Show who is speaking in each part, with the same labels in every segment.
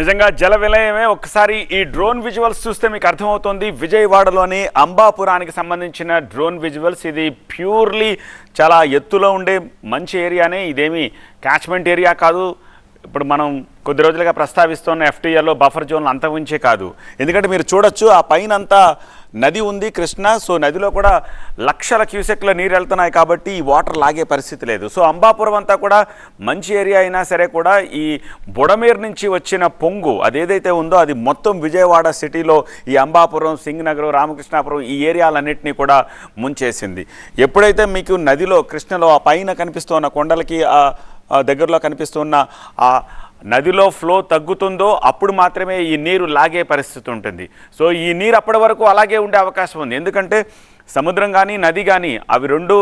Speaker 1: నిజంగా జల విలయమే. ఒక్కసారి ఈ డ్రోన్ విజువల్స్ చూస్తే మీకు అర్థమవుతుంది. విజయవాడలోని అంబాపురానికి సంబంధించిన డ్రోన్ విజువల్స్. ఇది ప్యూర్లీ చాలా ఎత్తులో ఉండే మంచి ఏరియానే, ఇదేమి క్యాచ్మెంట్ ఏరియా కాదు. ఇప్పుడు మనం కొద్ది రోజులుగా ప్రస్తావిస్తున్న ఎఫ్టీఎల్లో బఫర్ జోన్లు అంతమించే కాదు. ఎందుకంటే మీరు చూడొచ్చు ఆ పైన అంతా నది ఉంది, కృష్ణ. సో నదిలో కూడా లక్షల క్యూసెక్ల నీరు వెళ్తున్నాయి కాబట్టి ఈ వాటర్ లాగే పరిస్థితి లేదు. సో అంబాపురం అంతా కూడా మంచి ఏరియా అయినా సరే కూడా ఈ బుడమేరు నుంచి వచ్చిన పొంగు అదేదైతే ఉందో అది మొత్తం విజయవాడ సిటీలో ఈ అంబాపురం, సింగనగరం, రామకృష్ణాపురం ఈ ఏరియాలన్నింటినీ కూడా ముంచేసింది. ఎప్పుడైతే మీకు నదిలో కృష్ణలో ఆ పైన కనిపిస్తున్న కొండలకి దగ్గరలో కనిపిస్తున్న ఆ నదిలో ఫ్లో తగ్గుతుందో అప్పుడు మాత్రమే ఈ నీరు లాగే పరిస్థితి ఉంటుంది. సో ఈ నీరు అప్పటి వరకు అలాగే ఉండే అవకాశం ఉంది. ఎందుకంటే సముద్రం కానీ నది కానీ అవి రెండు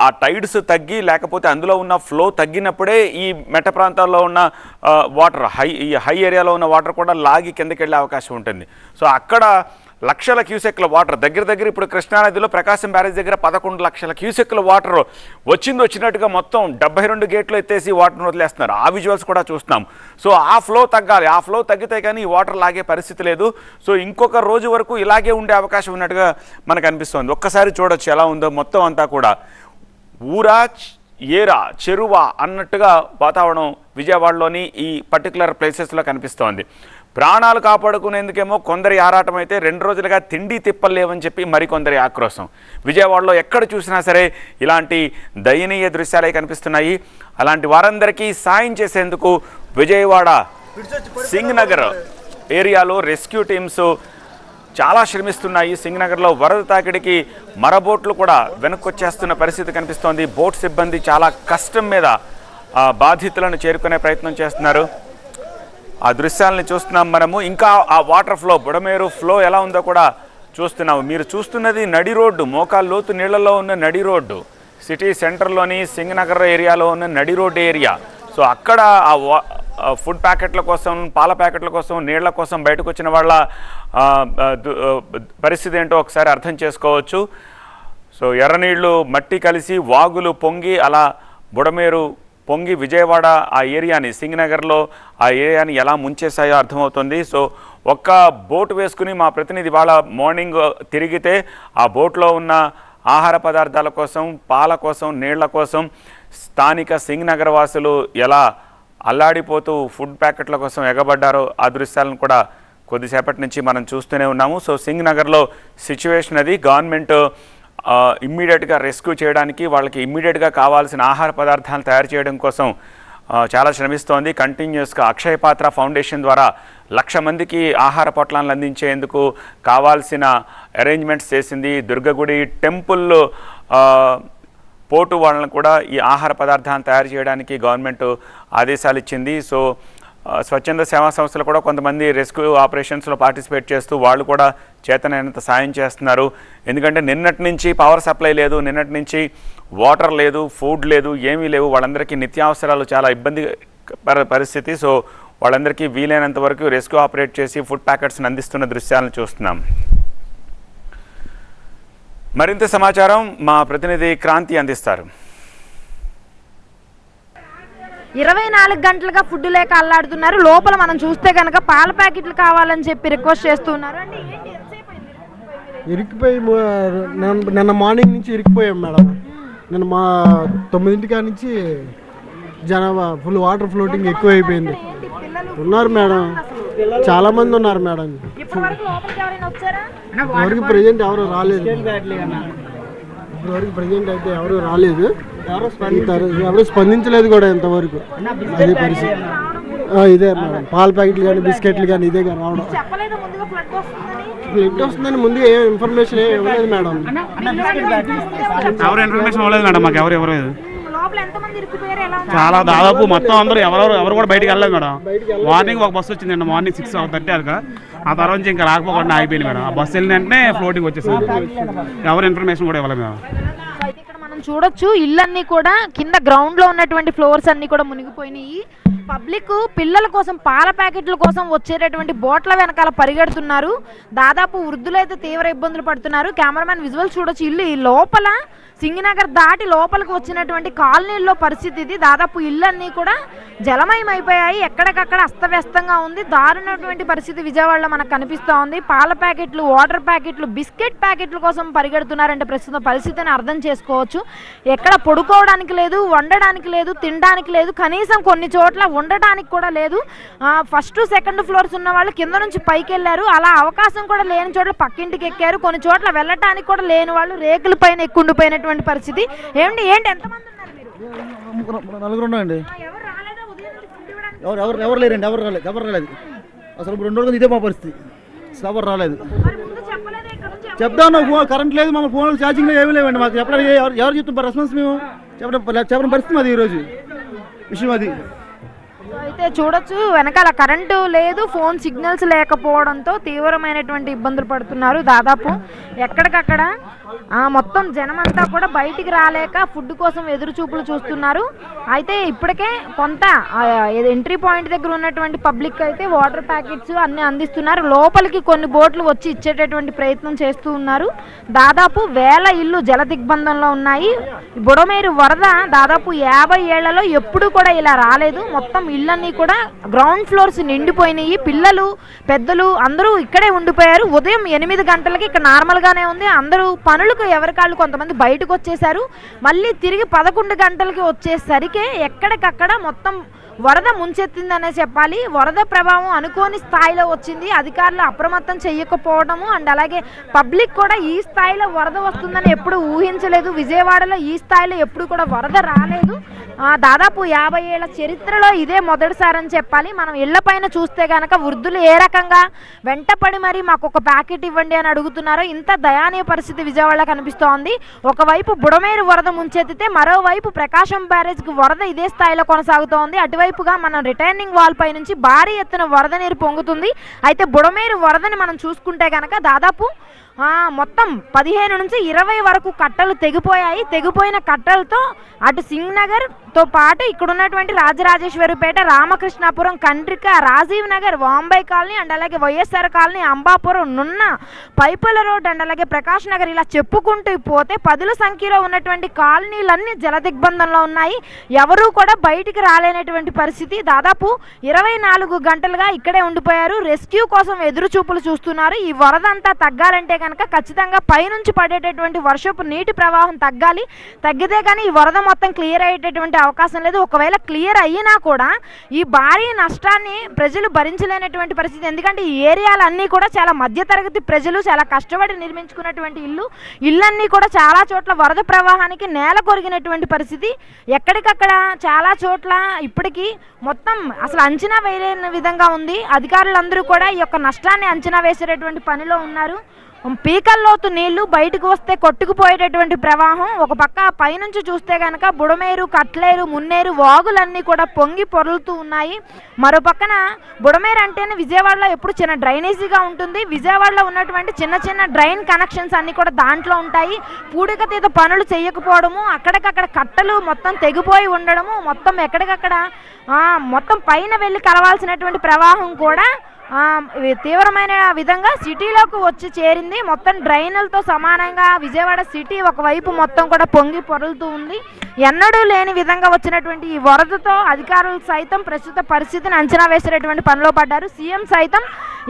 Speaker 1: ఆ టైడ్స్ తగ్గి లేకపోతే అందులో ఉన్న ఫ్లో తగ్గినప్పుడే ఈ మెట్ట ప్రాంతాల్లో ఉన్న వాటర్ ఈ హై ఏరియాలో ఉన్న వాటర్ కూడా లాగి కిందకి వెళ్ళే అవకాశం ఉంటుంది. సో అక్కడ లక్షల క్యూసెక్ల వాటర్ దగ్గర ఇప్పుడు కృష్ణానదిలో ప్రకాశం బ్యారేజ్ దగ్గర 11 లక్షల క్యూసెక్ల వాటర్ వచ్చినట్టుగా మొత్తం 72 గేట్లు ఎత్తేసి వాటర్ని వదిలేస్తున్నారు. ఆ విజువల్స్ కూడా చూస్తున్నాం. సో ఆ ఫ్లో తగ్గాలి. ఆ ఫ్లో తగ్గితే కానీ ఈ వాటర్ లాగే పరిస్థితి లేదు. సో ఇంకొక రోజు వరకు ఇలాగే ఉండే అవకాశం ఉన్నట్టుగా మనకు అనిపిస్తుంది. ఒక్కసారి చూడొచ్చు ఎలా ఉందో మొత్తం అంతా కూడా ఊరా ఏరా చెరువా అన్నట్టుగా వాతావరణం విజయవాడలోని ఈ పర్టికులర్ ప్లేసెస్లో కనిపిస్తోంది. ప్రాణాలు కాపాడుకునేందుకేమో కొందరి ఆరాటం అయితే 2 రోజులుగా తిండి తిప్పలేవని చెప్పి మరికొందరి ఆక్రోశం. విజయవాడలో ఎక్కడ చూసినా సరే ఇలాంటి దయనీయ దృశ్యాలే కనిపిస్తున్నాయి. అలాంటి వారందరికీ సాయం చేసేందుకు విజయవాడ సింగనగర్ ఏరియాలో రెస్క్యూ టీమ్స్ చాలా శ్రమిస్తున్నాయి. సింగనగర్లో వరద తాకిడికి మరబోట్లు కూడా వెనక్కి వచ్చేస్తున్న పరిస్థితి కనిపిస్తోంది. బోట్ సిబ్బంది చాలా కష్టం మీద బాధితులను చేరుకునే ప్రయత్నం చేస్తున్నారు. ఆ దృశ్యాలను చూస్తున్నాం మనము. ఇంకా ఆ వాటర్ ఫ్లో, బుడమేరు ఫ్లో ఎలా ఉందో కూడా చూస్తున్నాము. మీరు చూస్తున్నది నడి రోడ్డు, మోకాలు లోతు నీళ్లలో ఉన్న నడి రోడ్డు, సిటీ సెంటర్లోని సింగనగర్ ఏరియాలో ఉన్న నడి రోడ్డు ఏరియా. సో అక్కడ ఆ ఫుడ్ ప్యాకెట్ల కోసం, పాల ప్యాకెట్ల కోసం, నీళ్ల కోసం బయటకు వచ్చిన వాళ్ళ పరిస్థితి ఏంటో ఒకసారి అర్థం చేసుకోవచ్చు. సో ఎర్రనీళ్లు మట్టి కలిసి వాగులు పొంగి అలా బుడమేరు పొంగి విజయవాడ ఆ ఏరియాని, సింగనగర్లో ఆ ఏరియాని ఎలా ముంచేశాయో అర్థమవుతుంది. సో ఒక్క బోటు వేసుకుని మా ప్రతినిధి వాళ్ళ మార్నింగ్ తిరిగితే ఆ బోట్లో ఉన్న ఆహార పదార్థాల కోసం, పాల కోసం, నీళ్ల కోసం స్థానిక సింగనగర్ వాసులు ఎలా అల్లాడిపోతూ ఫుడ్ ప్యాకెట్ల కోసం ఎగబడ్డారో ఆ దృశ్యాలను కూడా కొద్దిసేపటి నుంచి మనం చూస్తూనే ఉన్నాము. సో సింగనగర్లో సిచ్యువేషన్ అది. గవర్నమెంట్ ఇమ్మీడియట్గా రెస్క్యూ చేయడానికి, వాళ్ళకి ఇమ్మీడియట్గా కావాల్సిన ఆహార పదార్థాలు తయారు చేయడం కోసం చాలా శ్రమిస్తోంది. కంటిన్యూస్గా అక్షయ పాత్ర ఫౌండేషన్ ద్వారా 1,00,000 మందికి ఆహార పొట్లాలను అందించేందుకు కావాల్సిన అరేంజ్మెంట్స్ చేసింది. దుర్గగుడి టెంపుల్ పోర్టు వాళ్ళని కూడా ఈ ఆహార పదార్థాలను తయారు చేయడానికి గవర్నమెంట్ ఆదేశాలు ఇచ్చింది. సో స్వచ్ఛంద సేవా సంస్థలు కూడా కొంతమంది రెస్క్యూ ఆపరేషన్స్లో పార్టిసిపేట్ చేస్తూ వాళ్ళు కూడా చేతనైనంత సాయం చేస్తున్నారు. ఎందుకంటే నిన్నటి నుంచి పవర్ సప్లై లేదు, నిన్నటి నుంచి వాటర్ లేదు, ఫుడ్ లేదు, ఏమీ లేవు. వాళ్ళందరికీ నిత్యావసరాలు చాలా ఇబ్బంది పరిస్థితి. సో వాళ్ళందరికీ వీలైనంత వరకు రెస్క్యూ ఆపరేట్ చేసి ఫుడ్ ప్యాకెట్స్ని అందిస్తున్న దృశ్యాలను చూస్తున్నాం. మరింత సమాచారం మా ప్రతినిధి క్రాంతి అందిస్తారు.
Speaker 2: 24 గంటలుగా ఫుడ్ లేక అల్లాడుతున్నారు. లోపల మనం చూస్తే కనుక పాల ప్యాకెట్లు కావాలని చెప్పి రిక్వెస్ట్ చేస్తున్నారు.
Speaker 3: ఇరికిపోయి నిన్న మార్నింగ్ నుంచి ఇరికిపోయాం మేడం. నిన్న మా 9 నుంచి జనాభా ఫుల్ వాటర్ ఫ్లోటింగ్ ఎక్కువ అయిపోయింది. ఉన్నారు మేడం, చాలా మంది ఉన్నారు మేడం. ఎవరికి ప్రజెంట్ ఎవరు రాలేదు. ఇప్పటివరకు ప్రజెంట్ అయితే ఎవరు రాలేదు, ఎవరు స్పందించలేదు కూడా ఇంతవరకు. అదే పరిస్థితి. ఇదే మేడం, పాల ప్యాకెట్లు కానీ బిస్కెట్లు కానీ ఇదే కానీ రావడం. ఫ్లడ్ వస్తుందని ముందుగా ఏం ఇన్ఫర్మేషన్ ఇవ్వలేదు మేడం.
Speaker 4: మాకు ఎవరు చాలా దాదాపు మొత్తం అందరూ ఎవరు కూడా బయటకు వెళ్ళలేదు మేడం. మార్నింగ్ ఒక బస్సు వచ్చిందండి, మార్నింగ్ 6:30 అరగా. ఆ తర్వాత నుంచి ఇంకా రాకపోకుండా ఆగిపోయింది మేడం. ఆ బస్సు వెళ్ళిన వెంటనే ఫ్లోటింగ్ వచ్చేసింది. ఎవరు ఇన్ఫర్మేషన్ కూడా ఇవ్వలేదు మేడం.
Speaker 2: ఇక్కడ మనం చూడొచ్చు ఇళ్ళన్నీ కూడా కింద గ్రౌండ్ లో ఉన్నటువంటి ఫ్లోర్స్ అన్ని కూడా మునిగిపోయినాయి. పబ్లిక్ పిల్లల కోసం పాల ప్యాకెట్ల కోసం వచ్చేటటువంటి బోట్ల వెనకాల పరిగెడుతున్నారు. దాదాపు వృద్ధులైతే తీవ్ర ఇబ్బందులు పడుతున్నారు. కెమెరామెన్ విజువల్ చూడొచ్చు. ఇల్లు లోపల సింగనగర్ దాటి లోపలికి వచ్చినటువంటి కాలనీల్లో పరిస్థితి ఇది. దాదాపు ఇళ్ళన్నీ కూడా జలమయం అయిపోయాయి, ఎక్కడికక్కడ అస్తవ్యస్తంగా ఉంది. దారుణటువంటి పరిస్థితి విజయవాడలో మనకు కనిపిస్తూ ఉంది. పాల ప్యాకెట్లు, వాటర్ ప్యాకెట్లు, బిస్కెట్ ప్యాకెట్ల కోసం పరిగెడుతున్నారంటే ప్రస్తుతం పరిస్థితిని అర్థం చేసుకోవచ్చు. ఎక్కడ పడుకోవడానికి లేదు, వండడానికి లేదు, తినడానికి లేదు, కనీసం కొన్ని చోట్ల ఉండటానికి కూడా లేదు. ఫస్ట్ సెకండ్ ఫ్లోర్స్ ఉన్న వాళ్ళు కింద నుంచి పైకి వెళ్ళారు, అలా అవకాశం కూడా లేని చోట్ల పక్కింటికి ఎక్కారు. కొన్ని చోట్ల వెళ్ళటానికి కూడా లేని వాళ్ళు రేకుల పైన ఎక్కుండిపోయినటువంటి పరిస్థితి. ఏంటి ఎంతమంది ఉన్నారు మీరు?
Speaker 5: నలుగురు ఉన్నాయండి.
Speaker 2: ఎవరు రాలేదా ఉదయం నుంచి ఫుడ్ ఇవ్వడానికి?
Speaker 5: ఎవరు లేరండి, ఎవరు రాలేదు. అసలు 2 రోజులు ఇదే మా పరిస్థితి, ఎవరు రాలేదు.
Speaker 2: మరి ముందు చెప్పలేదా ఇక్కడ నుంచి?
Speaker 5: చెప్తాను, కరెంట్ లేదు, మా ఫోన్లు ఛార్జింగ్ ఏమీ లేవండి. మాకు చెప్పలేదు, ఎవరు చెప్తున్నారు రెస్పాన్స్? మేము చెప్పడం పరిస్థితి మాది ఈరోజు విషయం అది.
Speaker 2: అయితే చూడొచ్చు, వెనకాల కరెంటు లేదు, ఫోన్ సిగ్నల్స్ లేకపోవడంతో తీవ్రమైనటువంటి ఇబ్బందులు పడుతున్నారు. దాదాపు ఎక్కడికక్కడ మొత్తం జనమంతా కూడా బయటికి రాలేక ఫుడ్ కోసం ఎదురు చూపులు చూస్తున్నారు. అయితే ఇప్పటికే కొంత ఎంట్రీ పాయింట్ దగ్గర ఉన్నటువంటి పబ్లిక్ అయితే వాటర్ ప్యాకెట్స్ అన్ని అందిస్తున్నారు. లోపలికి కొన్ని బోట్లు వచ్చి ఇచ్చేటటువంటి ప్రయత్నం చేస్తూ ఉన్నారు. దాదాపు 1000 ఇళ్ళు జల దిగ్బంధంలో ఉన్నాయి. బుడమేరు వరద దాదాపు 50 ఏళ్లలో ఎప్పుడు కూడా ఇలా రాలేదు. మొత్తం ఇళ్ళన్నీ కూడా గ్రౌండ్ ఫ్లోర్స్ నిండిపోయినాయి. పిల్లలు, పెద్దలు అందరూ ఇక్కడే ఉండిపోయారు. ఉదయం 8 గంటలకి ఇక్కడ నార్మల్గానే ఉంది. అందరూ పనులకు ఎవరికాళ్ళు కొంతమంది బయటకు వచ్చేసారు. మళ్ళీ తిరిగి 11 గంటలకి వచ్చేసరికి ఎక్కడికక్కడ మొత్తం వరద ముంచెత్తిందనే చెప్పాలి. వరద ప్రభావం అనుకోని స్థాయిలో వచ్చింది. అధికారులు అప్రమత్తం చేయకపోవడము అండ్ అలాగే పబ్లిక్ కూడా ఈ స్థాయిలో వరద వస్తుందని ఎప్పుడు ఊహించలేదు. విజయవాడలో ఈ స్థాయిలో ఎప్పుడు కూడా వరద రాలేదు. దాదాపు 50 ఏళ్ల చరిత్రలో ఇదే మొదటిసారి అని చెప్పాలి. మనం ఇళ్ల పైన చూస్తే కనుక వృద్ధులు ఏ రకంగా వెంటపడి మరి మాకు ఒక ప్యాకెట్ ఇవ్వండి అని అడుగుతున్నారో ఇంత దయానీయ పరిస్థితి విజయవాడలో కనిపిస్తోంది. ఒకవైపు బుడమేరు వరద ముంచెత్తితే మరోవైపు ప్రకాశం బ్యారేజ్కి వరద ఇదే స్థాయిలో కొనసాగుతోంది. అటువైపుగా మనం రిటైనింగ్ వాల్ పై నుంచి భారీ ఎత్తున వరద నీరు పొంగుతుంది. అయితే బుడమేరు వరదని మనం చూసుకుంటే కనుక దాదాపు మొత్తం 15 నుంచి 20 వరకు కట్టలు తెగిపోయాయి. తెగిపోయిన కట్టలతో అటు సింగనగర్తో పాటు ఇక్కడ ఉన్నటువంటి రాజరాజేశ్వరిపేట, రామకృష్ణాపురం, కండ్రిక, రాజీవ్ నగర్, వాంబై కాలనీ అండ్ అలాగే వైఎస్ఆర్ కాలనీ, అంబాపురం, నున్న, పైపల రోడ్ అండ్ అలాగే ప్రకాష్ నగర్ ఇలా చెప్పుకుంటూ పోతే 10ల సంఖ్యలో ఉన్నటువంటి కాలనీలన్నీ జల దిగ్బంధంలో ఉన్నాయి. ఎవరూ కూడా బయటికి రాలేనటువంటి పరిస్థితి. దాదాపు 24 గంటలుగా ఇక్కడే ఉండిపోయారు. రెస్క్యూ కోసం ఎదురు చూపులు చూస్తున్నారు. ఈ వరద అంతా తగ్గాలంటే కనుక ఖచ్చితంగా పైనుంచి పడేటటువంటి వర్షపు నీటి ప్రవాహం తగ్గితే కానీ ఈ వరద మొత్తం క్లియర్ అయ్యేటటువంటి అవకాశం లేదు. ఒకవేళ క్లియర్ అయినా కూడా ఈ భారీ నష్టాన్ని ప్రజలు భరించలేనటువంటి పరిస్థితి. ఎందుకంటే ఈ ఏరియాలన్నీ కూడా చాలా మధ్యతరగతి ప్రజలు చాలా కష్టపడి నిర్మించుకున్నటువంటి ఇళ్ళన్నీ కూడా చాలా చోట్ల వరద ప్రవాహానికి నేల కొరిగినటువంటి పరిస్థితి. ఎక్కడికక్కడ చాలా చోట్ల ఇప్పటికీ మొత్తం అసలు అంచనా వేయలేని విధంగా ఉంది. అధికారులందరూ కూడా ఈ యొక్క నష్టాన్ని అంచనా వేసేటటువంటి పనిలో ఉన్నారు. పీకల్లోతు నీళ్లు బయటకు వస్తే కొట్టుకుపోయేటటువంటి ప్రవాహం. ఒక పక్క పైనుంచి చూస్తే కనుక బుడమేరు, కట్లేరు, మున్నేరు వాగులన్నీ కూడా పొంగి పొరులుతూ ఉన్నాయి. మరో పక్కన బుడమేరు అంటేనే విజయవాడలో ఎప్పుడు చిన్న డ్రైనేజీగా ఉంటుంది. విజయవాడలో ఉన్నటువంటి చిన్న చిన్న డ్రైన్ కనెక్షన్స్ అన్నీ కూడా దాంట్లో ఉంటాయి. పూడికతీత పనులు చేయకపోవడము, అక్కడికక్కడ కట్టలు మొత్తం తెగిపోయి ఉండడము, మొత్తం ఎక్కడికక్కడ మొత్తం పైన వెళ్ళి కలవాల్సినటువంటి ప్రవాహం కూడా తీవ్రమైన విధంగా సిటీలోకి వచ్చి చేరింది. మొత్తం డ్రైన్లతో సమానంగా విజయవాడ సిటీ ఒకవైపు మొత్తం కూడా పొంగి పొరులుతూ ఉంది. ఎన్నడూ లేని విధంగా వచ్చినటువంటి ఈ వరదతో అధికారులు సైతం ప్రస్తుత పరిస్థితిని అంచనా వేసేటటువంటి పనిలో పడ్డారు. సీఎం సైతం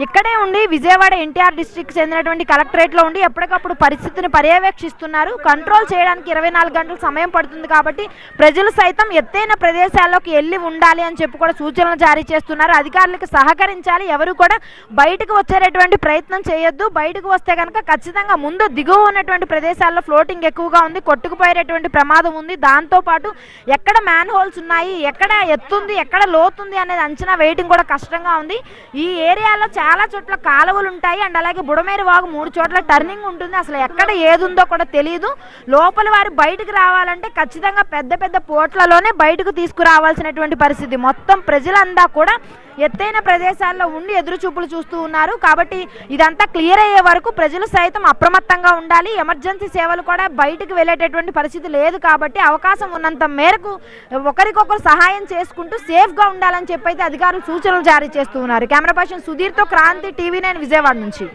Speaker 2: ఇక్కడే ఉండి విజయవాడ ఎన్టీఆర్ డిస్ట్రిక్ట్ చెందినటువంటి కలెక్టరేట్లో ఉండి ఎప్పటికప్పుడు పరిస్థితిని పర్యవేక్షిస్తున్నారు. కంట్రోల్ చేయడానికి 24 గంటల సమయం పడుతుంది కాబట్టి ప్రజలు సైతం ఎత్తైన ప్రదేశాల్లోకి వెళ్ళి ఉండాలి అని చెప్పి కూడా సూచనలు జారీ చేస్తున్నారు. అధికారులకు సహకరించాలి, ఎవరు కూడా బయటకు వచ్చేటటువంటి ప్రయత్నం చేయొద్దు. బయటకు వస్తే కనుక ఖచ్చితంగా ముందు దిగువ ఉన్నటువంటి ప్రదేశాల్లో ఫ్లోటింగ్ ఎక్కువగా ఉంది, కొట్టుకుపోయేటటువంటి ప్రమాదం ఉంది. దాంతోపాటు ఎక్కడ మ్యాన్ హోల్స్ ఉన్నాయి, ఎక్కడ ఎత్తుంది, ఎక్కడ లోతుంది అనేది అంచనా వేయడం కూడా కష్టంగా ఉంది. ఈ ఏరియాలో చాలా చోట్ల కాలువలు ఉంటాయి అండ్ అలాగే బుడమేరు వాగు 3 చోట్ల టర్నింగ్ ఉంటుంది. అసలు ఎక్కడ ఏది ఉందో కూడా తెలియదు. లోపల వారు బయటకు రావాలంటే ఖచ్చితంగా పెద్ద పెద్ద పోట్లలోనే బయటకు తీసుకురావాల్సినటువంటి పరిస్థితి. మొత్తం ప్రజలంతా కూడా ఎత్తైన ప్రదేశాల్లో ఉండి ఎదురు చూపులు చూస్తూ ఉన్నారు. కాబట్టి ఇదంతా క్లియర్ అయ్యే వరకు ప్రజలు సైతం అప్రమత్తంగా ఉండాలి. ఎమర్జెన్సీ సేవలు కూడా బయటకు వెళ్ళేటటువంటి పరిస్థితి లేదు కాబట్టి అవకాశం ఉన్నంత మేరకు ఒకరికొకరు సహాయం చేసుకుంటూ సేఫ్గా ఉండాలని చెప్పి అయితే అధికారులు సూచనలు జారీ చేస్తూ ఉన్నారు. కెమెరా పర్సన్ సుధీర్తో క్రాంతి, TV9 విజయవాడ నుంచి.